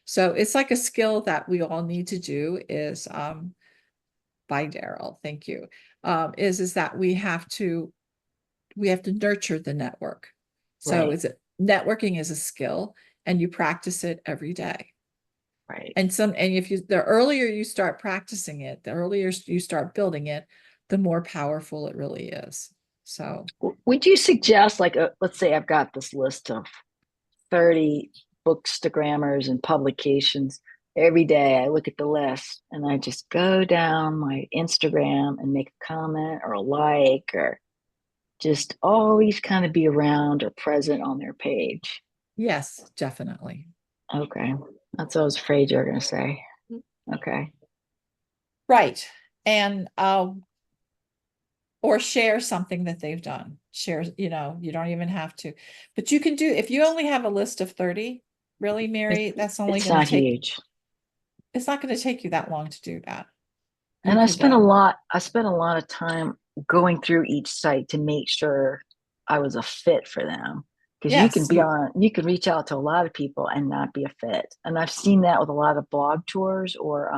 So it's like a skill that we all need to do is, by Daryl, thank you, is that we have to nurture the network. So Right. networking is a skill, and you practice it every day. Right. And if the earlier you start practicing it, the earlier you start building it, the more powerful it really is. So Would you suggest, like, let's say I've got this list of 30 bookstagrammers and publications. Every day I look at the list and I just go down my Instagram and make a comment or a like, or just always kind of be around or present on their page. yes, definitely. Okay. That's what I was afraid you were going to say. Okay. Right. And or share something that they've done. Share, you don't even have to, but you can do, if you only have a list of 30, really, Mary, that's only It's going not to take, huge. it's not going to take you that long to do that. And You I could, spent a lot of time going through each site to make sure I was a fit for them. Because you can yes, you can reach out to a lot of people and not be a fit. And I've seen that with a lot of blog tours or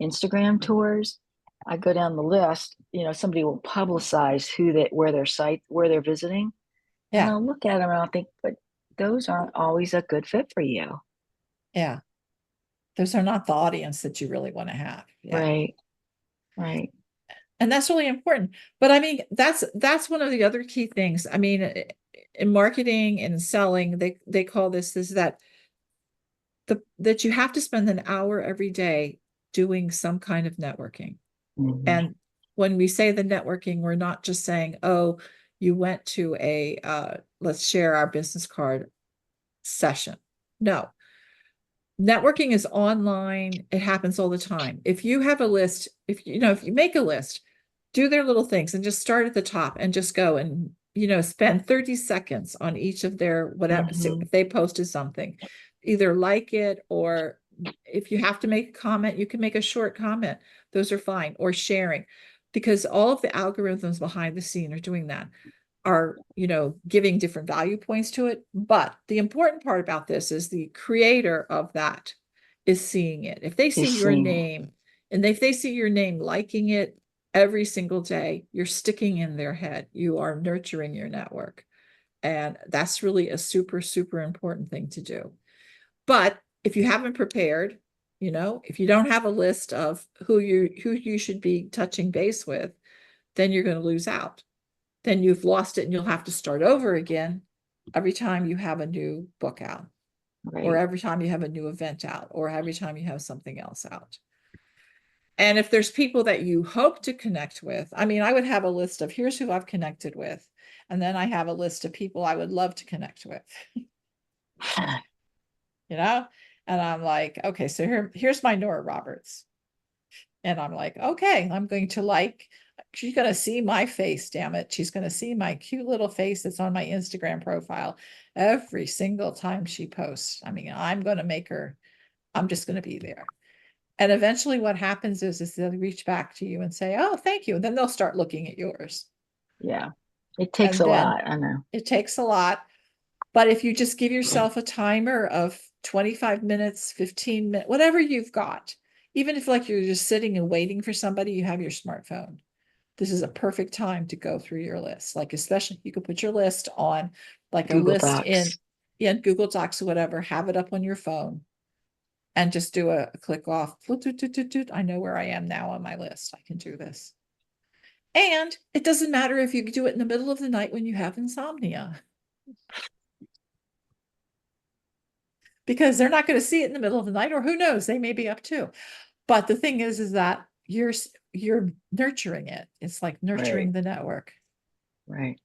Instagram tours. I go down the list, somebody will publicize where they're visiting. And yeah, I'll look at them and I'll think, but those aren't always a good fit for you. yeah. Those are not the audience that you really want to have. Yeah. Right. Right. And that's really important. But I mean, that's one of the other key things. I mean, in marketing and selling, they call this that that you have to spend an hour every day doing some kind of networking. Mhm. And when we say the networking, we're not just saying, oh, you went to a let's share our business card session. No. Networking is online. It happens all the time. If you have a list, if you make a list, do their little things and just start at the top and just go and, spend 30 seconds on each of their whatever. So Mhm. if they posted something, either like it, or if you have to make a comment, you can make a short comment. Those are fine, or sharing, because all of the algorithms behind the scene are doing that, are giving different value points to it. But the important part about this is the creator of that is seeing it. If they see He's your seeing it. name, and if they see your name liking it every single day, you're sticking in their head. You are nurturing your network, and that's really a super, super important thing to do. But if you haven't prepared, if you don't have a list of who you should be touching base with, then you're going to lose out. Then you've lost it, and you'll have to start over again every time you have a new book out, or Right. every time you have a new event out, or every time you have something else out. And if there's people that you hope to connect with, I mean, I would have a list of, here's who I've connected with. And then I have a list of people I would love to connect with, and I'm like, okay, so here's my Nora Roberts. And I'm like, okay, I'm going to she's going to see my face, damn it. She's going to see my cute little face that's on my Instagram profile every single time she posts. I mean, I'm just going to be there. And eventually what happens is they'll reach back to you and say, oh, thank you. And then they'll start looking at yours. Yeah. It takes And a then lot. I know. it takes a lot. But if you just give yourself a timer of 25 minutes, 15 minutes, whatever you've got, even if like you're just sitting and waiting for somebody, you have your smartphone. This is a perfect time to go through your list. Like, especially you could put your list on like a Google list Docs. in Google Docs or whatever, have it up on your phone and just do a click off. I know where I am now on my list. I can do this. And it doesn't matter if you do it in the middle of the night when you have insomnia. Because they're not going to see it in the middle of the night, or who knows, they may be up too. But the thing is that you're nurturing it. It's like nurturing Right. the network. Right.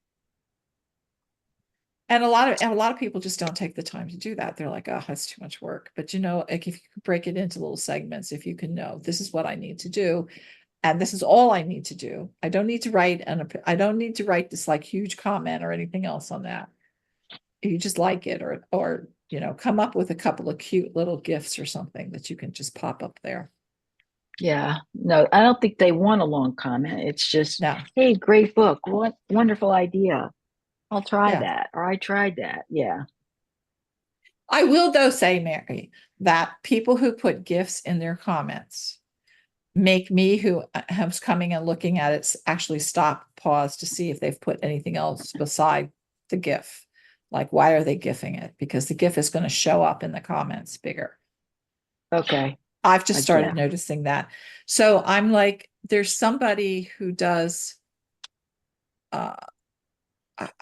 And a lot of people just don't take the time to do that. They're like, oh, that's too much work. But you know, like if you can break it into little segments, if you can know this is what I need to do, and this is all I need to do. I don't need to write I don't need to write this like huge comment or anything else on that. You just like it, or you know, come up with a couple of cute little gifts or something that you can just pop up there. Yeah. No, I don't think they want a long comment. It's just, No, hey, great book. What wonderful idea. I'll try yeah. that. Or I tried that. Yeah. I will though say, Mary, that people who put gifts in their comments make me, who who's coming and looking at it, actually stop, pause to see if they've put anything else beside the GIF. Like, why are they gifting it? Because the GIF is going to show up in the comments bigger. Okay. I've just started Yeah. noticing that. So I'm like, there's somebody who does, I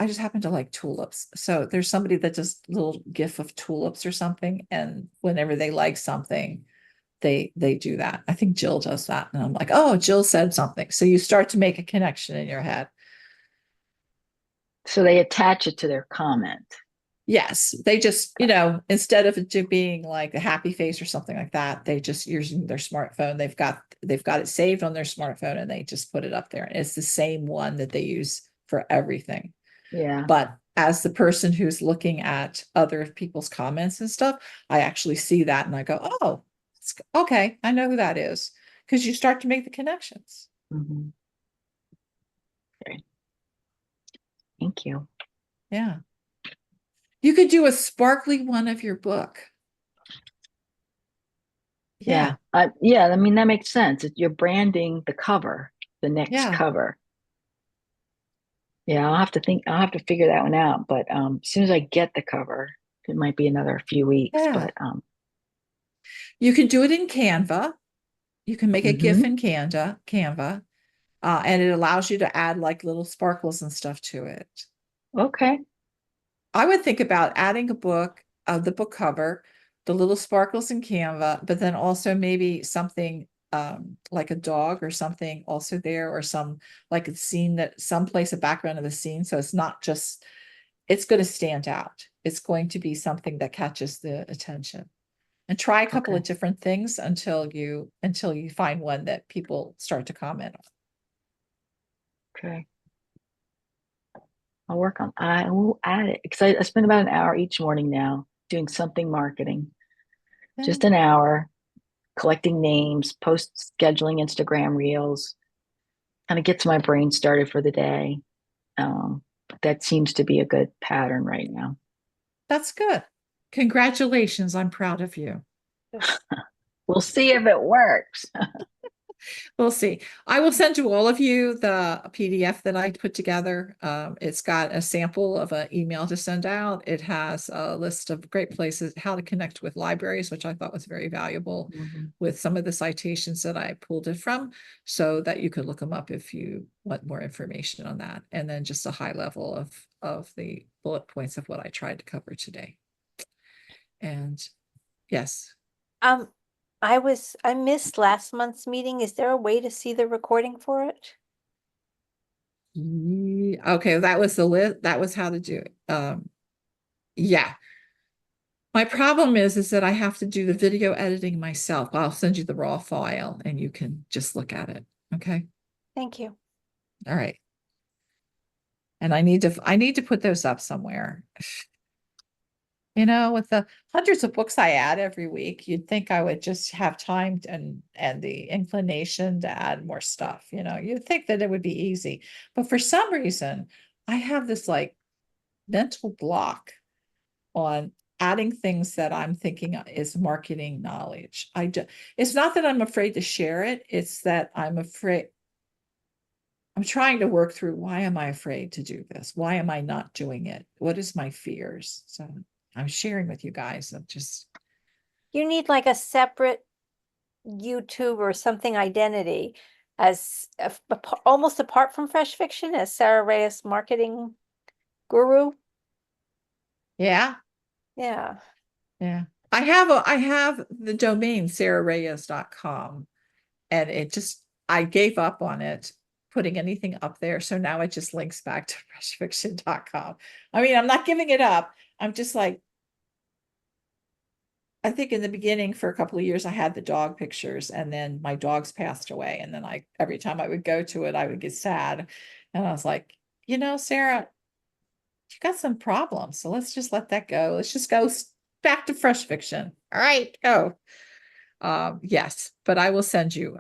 just happen to like tulips. So there's somebody that does little GIF of tulips or something. And whenever they like something, they do that. I think Jill does that. And I'm like, oh, Jill said something. So you start to make a connection in your head. So they attach it to their comment. Yes, they just, you know, instead of it being like a happy face or something like that, they just using their smartphone. They've got it saved on their smartphone and they just put it up there. And it's the same one that they use for everything. Yeah. But as the person who's looking at other people's comments and stuff, I actually see that and I go, oh, okay, I know who that is. Because you start to make the connections. Mm-hmm. Okay. Thank you. Yeah. You could do a sparkly one of your book. Yeah. Yeah. I mean, that makes sense. You're branding the cover, the next Yeah. cover. Yeah. I'll have to figure that one out. But as soon as I get the cover, it might be another few weeks. Yeah. But You can do it in Canva. You can make a GIF mhm. in Canva, and it allows you to add like little sparkles and stuff to it. Okay. I would think about adding a book of the book cover, the little sparkles in Canva, but then also maybe something like a dog or something also there, or some like a scene that someplace a background of the scene. So it's not just, it's going to stand out. It's going to be something that catches the attention. And try a couple Okay. of different things until you find one that people start to comment on. Okay. I will add it because I spend about an hour each morning now doing something marketing. Just an hour collecting names, post scheduling Instagram reels, kind of gets my brain started for the day. That seems to be a good pattern right now. That's good. Congratulations. I'm proud of you. We'll see if it works. We'll see. I will send to all of you the PDF that I put together. It's got a sample of an email to send out. It has a list of great places, how to connect with libraries, which I thought was very valuable, Mhm. with some of the citations that I pulled it from, so that you could look them up if you want more information on that. And then just a high level of the bullet points of what I tried to cover today. And yes. I missed last month's meeting. Is there a way to see the recording for it? Okay, that was the list. That was how to do it. Yeah. My problem is that I have to do the video editing myself. I'll send you the raw file and you can just look at it. Okay. Thank you. All right. And I need to put those up somewhere. You know, with the hundreds of books I add every week, you'd think I would just have time and the inclination to add more stuff, you know, you'd think that it would be easy. But for some reason, I have this like mental block on adding things that I'm thinking is marketing knowledge. It's not that I'm afraid to share it, it's that I'm trying to work through, why am I afraid to do this? Why am I not doing it? What is my fears? So I'm sharing with you guys of just, You need like a separate YouTube or something identity as almost apart from Fresh Fiction as Sarah Reyes marketing guru. yeah, Yeah. yeah. I have the domain sarahreyes.com, and I gave up on it putting anything up there. So now it just links back to freshfiction.com. I mean, I'm not giving it up. I'm just like, I think in the beginning for a couple of years, I had the dog pictures, and then my dogs passed away. And then every time I would go to it, I would get sad. And I was like, you know, Sarah, you got some problems. So let's just let that go. Let's just go back to Fresh Fiction. All right, go. Yes, but I will send you.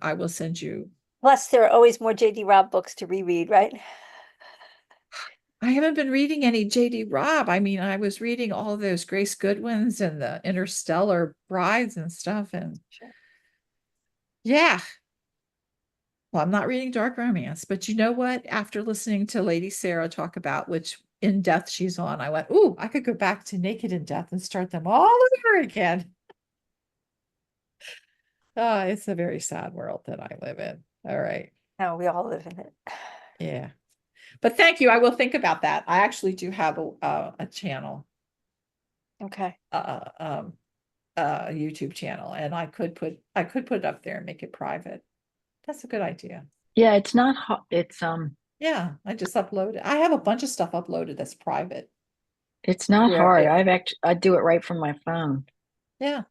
Plus, there are always more J.D. Robb books to reread, right? I haven't been reading any J.D. Robb. I mean, I was reading all those Grace Goodwins and the Interstellar Brides and stuff. And Sure. yeah. Well, I'm not reading dark romance, but you know what? After listening to Lady Sarah talk about which In Death she's on, I went, ooh, I could go back to Naked in Death and start them all over again. It's a very sad world that I live in. All right. No, we all live in it. Yeah. But thank you. I will think about that. I actually do have a channel, Okay. a YouTube channel, and I could put it up there and make it private. That's a good idea. Yeah, it's not it's Yeah, I just upload it. I have a bunch of stuff uploaded that's private. it's not Yeah, hard. I do it right from my phone. Yeah.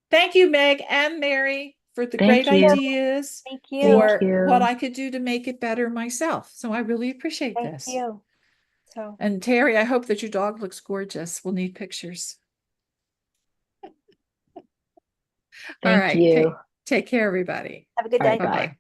Thank you, Meg and Mary, for the Thank great you. ideas Thank Thank you. for what you. I could do to make it better myself. So I really appreciate Thank this. you. So And Terry, I hope that your dog looks gorgeous. We'll need pictures. All Thank right. you. Take care, everybody. have a good All right, day. bye. Bye-bye.